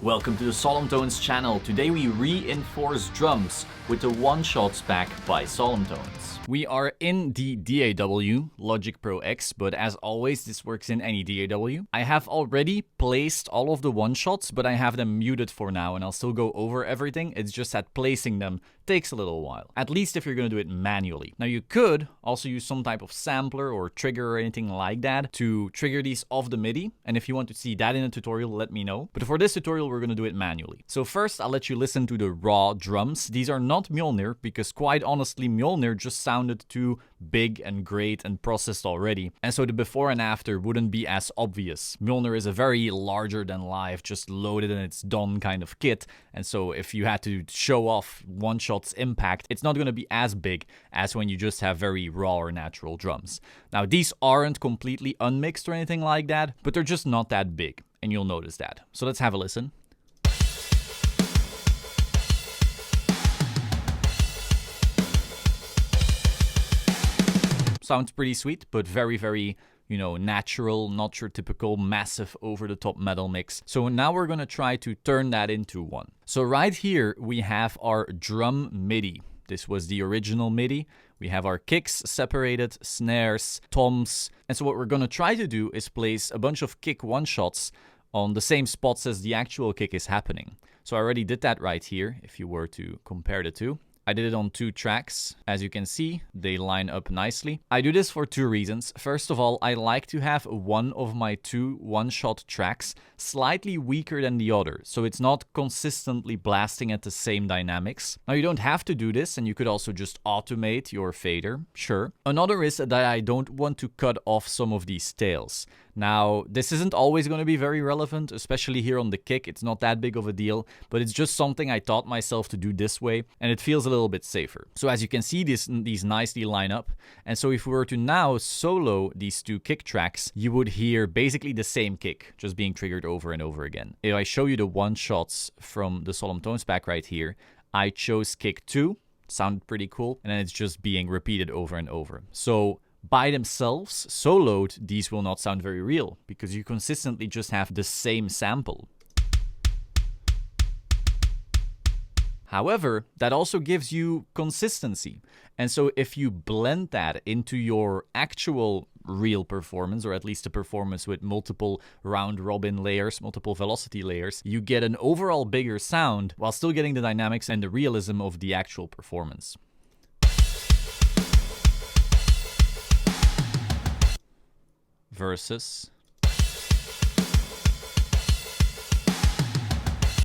Welcome to the Solemn Tones channel. Today we reinforce drums with the One Shots pack by Solemn Tones. We are in the DAW, Logic Pro X, but as always this works in any DAW. I have already placed all of the One Shots, but I have them muted for now and I'll still go over everything. It's just that placing them takes a little while, at least if you're going to do it manually. Now you could also use some type of sampler or trigger or anything like that to trigger these off the MIDI, and if you want to see that in a tutorial, let me know. But for this tutorial we're going to do it manually. So first I'll let you listen to the raw drums. These are not Mjolnir, because quite honestly Mjolnir just sounded too big and great and processed already, and so the before and after wouldn't be as obvious. Mjolnir is a very larger than life, just loaded and it's done kind of kit, and so if you had to show off One Shot's impact, it's not going to be as big as when you just have very raw or natural drums. Now these aren't completely unmixed or anything like that, but they're just not that big, and you'll notice that. So let's have a listen. Sounds pretty sweet, but very, natural, not your typical massive over-the-top metal mix. So now we're gonna try to turn that into one. So right here we have our drum MIDI. This was the original MIDI. We have our kicks separated, snares, toms. And so what we're gonna try to do is place a bunch of kick one-shots on the same spots as the actual kick is happening. So I already did that right here, if you were to compare the two. I did it on 2 tracks. As you can see, they line up nicely. I do this for 2 reasons. First of all, I like to have one of my 2 one-shot tracks slightly weaker than the other, so it's not consistently blasting at the same dynamics. Now, you don't have to do this, and you could also just automate your fader, sure. Another is that I don't want to cut off some of these tails. Now, this isn't always going to be very relevant, especially here on the kick. It's not that big of a deal, but it's just something I taught myself to do this way, and it feels a little bit safer. So as you can see, these nicely line up. And so if we were to now solo these 2 kick tracks, you would hear basically the same kick, just being triggered over and over again. If I show you the one shots from the Solemn Tones pack right here, I chose kick 2, sounded pretty cool, and then it's just being repeated over and over. So by themselves, soloed, these will not sound very real, because you consistently just have the same sample. However, that also gives you consistency. And so if you blend that into your actual real performance, or at least a performance with multiple round-robin layers, multiple velocity layers, you get an overall bigger sound while still getting the dynamics and the realism of the actual performance. Versus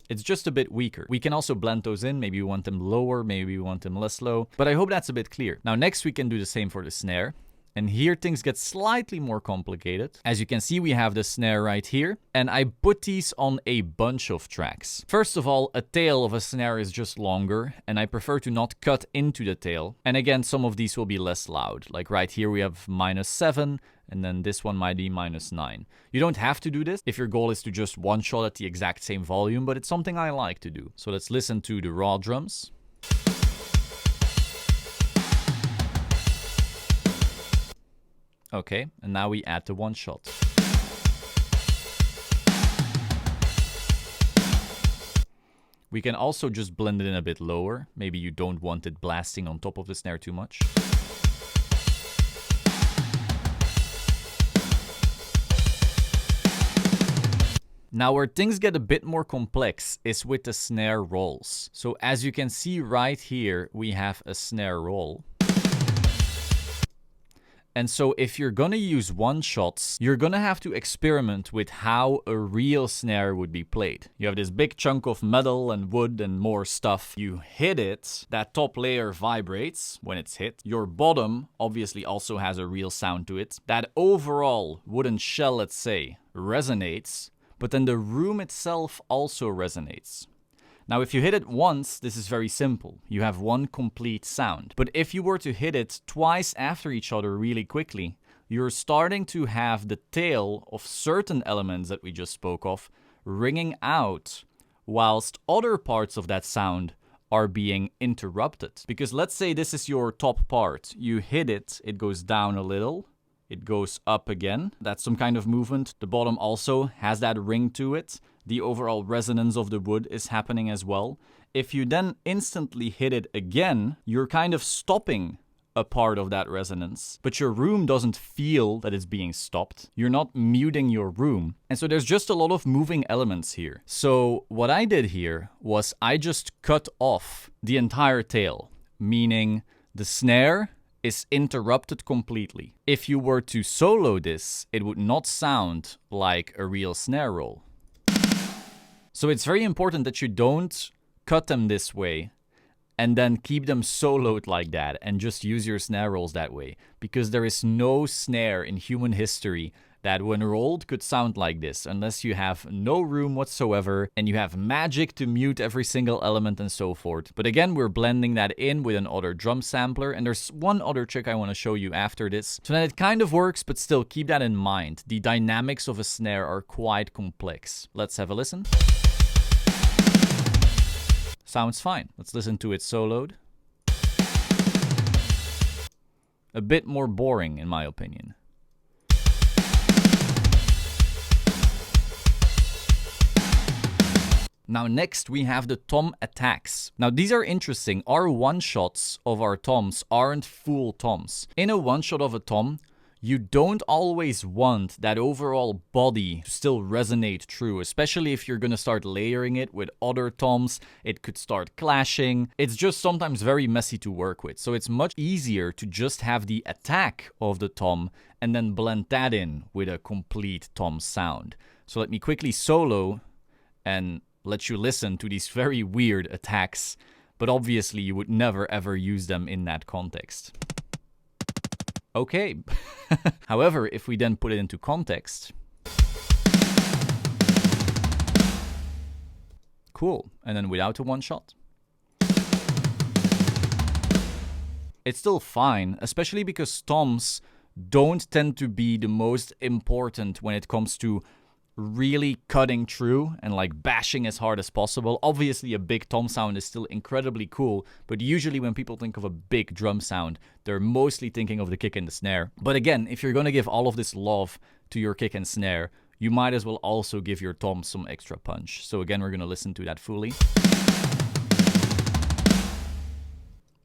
it's just a bit weaker. We can also blend those in. Maybe we want them lower, maybe we want them less low, but I hope that's a bit clear. Now next we can do the same for the snare. And here things get slightly more complicated. As you can see, we have the snare right here, and I put these on a bunch of tracks. First of all, a tail of a snare is just longer, and I prefer to not cut into the tail. And again, some of these will be less loud. Like right here we have -7, and then this one might be -9. You don't have to do this if your goal is to just one shot at the exact same volume, but it's something I like to do. So let's listen to the raw drums. Okay, and now we add the one shot. We can also just blend it in a bit lower. Maybe you don't want it blasting on top of the snare too much. Now where things get a bit more complex is with the snare rolls. So as you can see right here, we have a snare roll. And so if you're gonna use one shots, you're gonna have to experiment with how a real snare would be played. You have this big chunk of metal and wood and more stuff. You hit it, that top layer vibrates when it's hit. Your bottom obviously also has a real sound to it. That overall wooden shell, let's say, resonates, but then the room itself also resonates. Now, if you hit it once, this is very simple. You have one complete sound. But if you were to hit it twice after each other really quickly, you're starting to have the tail of certain elements that we just spoke of ringing out, whilst other parts of that sound are being interrupted. Because let's say this is your top part. You hit it, it goes down a little, it goes up again. That's some kind of movement. The bottom also has that ring to it. the overall resonance of the wood is happening as well. If you then instantly hit it again, you're kind of stopping a part of that resonance, but your room doesn't feel that it's being stopped. You're not muting your room. And so there's just a lot of moving elements here. So what I did here was I just cut off the entire tail, meaning the snare is interrupted completely. If you were to solo this, it would not sound like a real snare roll. So it's very important that you don't cut them this way and then keep them soloed like that and just use your snare rolls that way. Because there is no snare in human history that when rolled could sound like this, unless you have no room whatsoever and you have magic to mute every single element and so forth. But again, we're blending that in with another drum sampler, and there's one other trick I want to show you after this. So that it kind of works, but still keep that in mind. The dynamics of a snare are quite complex. Let's have a listen. Sounds fine. Let's listen to it soloed. A bit more boring, in my opinion. Now next we have the tom attacks. Now these are interesting. Our one-shots of our toms aren't full toms. In a one-shot of a tom, you don't always want that overall body to still resonate true, especially if you're gonna start layering it with other toms. It could start clashing. It's just sometimes very messy to work with. So it's much easier to just have the attack of the tom and then blend that in with a complete tom sound. So let me quickly solo and let you listen to these very weird attacks, but obviously you would never ever use them in that context. Okay. However, if we then put it into context. Cool. And then without a one shot. It's still fine, especially because toms don't tend to be the most important when it comes to really cutting through and like bashing as hard as possible. Obviously a big tom sound is still incredibly cool, but usually when people think of a big drum sound, they're mostly thinking of the kick and the snare. But again, if you're gonna give all of this love to your kick and snare, you might as well also give your tom some extra punch. So again, we're gonna listen to that fully.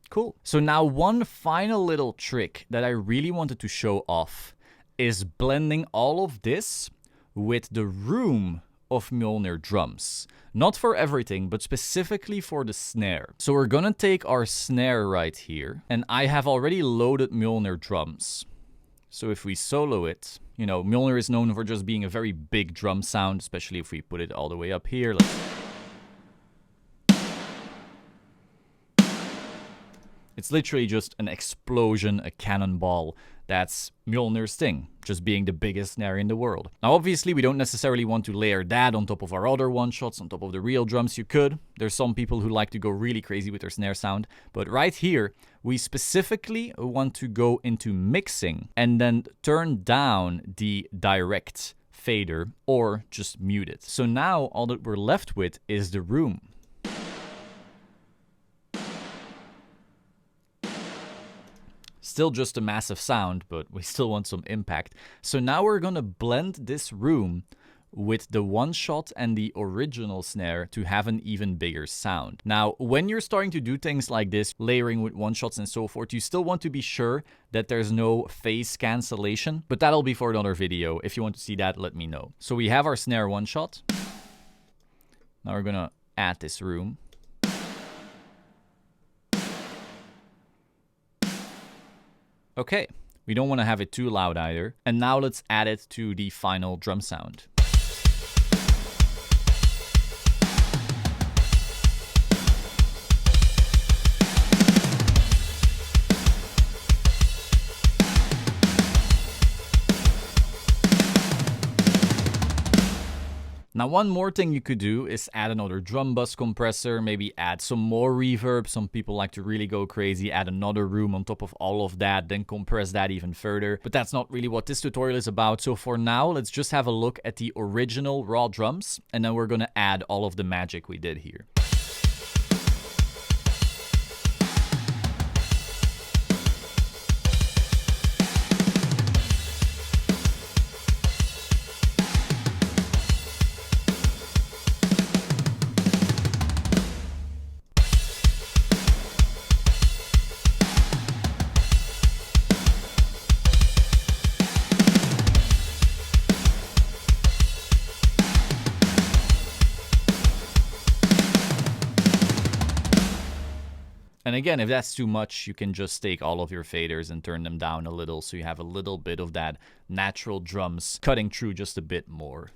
Cool. So now one final little trick that I really wanted to show off is blending all of this with the room of Mjolnir drums. Not for everything, but specifically for the snare. So we're gonna take our snare right here, and I have already loaded Mjolnir drums. So if we solo it, you know, Mjolnir is known for just being a very big drum sound, especially if we put it all the way up here. It's literally just an explosion, a cannonball. That's Mjolnir's thing, just being the biggest snare in the world. Now obviously we don't necessarily want to layer that on top of our other one-shots, on top of the real drums. You could. There's some people who like to go really crazy with their snare sound. But right here, we specifically want to go into mixing and then turn down the direct fader or just mute it. So now all that we're left with is the room. Still just a massive sound, but we still want some impact. So now we're gonna blend this room with the one shot and the original snare to have an even bigger sound. Now, when you're starting to do things like this, layering with one shots and so forth, you still want to be sure that there's no phase cancellation, but that'll be for another video. If you want to see that, let me know. So we have our snare one shot. Now we're gonna add this room. Okay, we don't want to have it too loud either. And now let's add it to the final drum sound. Now, one more thing you could do is add another drum bus compressor, maybe add some more reverb. Some people like to really go crazy, add another room on top of all of that, then compress that even further. But that's not really what this tutorial is about. So for now, let's just have a look at the original raw drums, and then we're gonna add all of the magic we did here. And again, if that's too much, you can just take all of your faders and turn them down a little so you have a little bit of that natural drums cutting through just a bit more.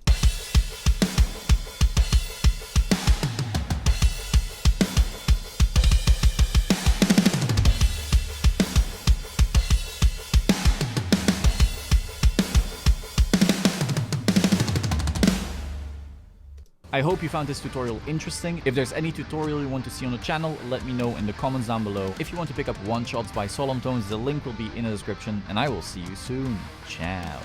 I hope you found this tutorial interesting. If there's any tutorial you want to see on the channel, let me know in the comments down below. If you want to pick up One Shots by Solemn Tones, the link will be in the description, and I will see you soon. Ciao.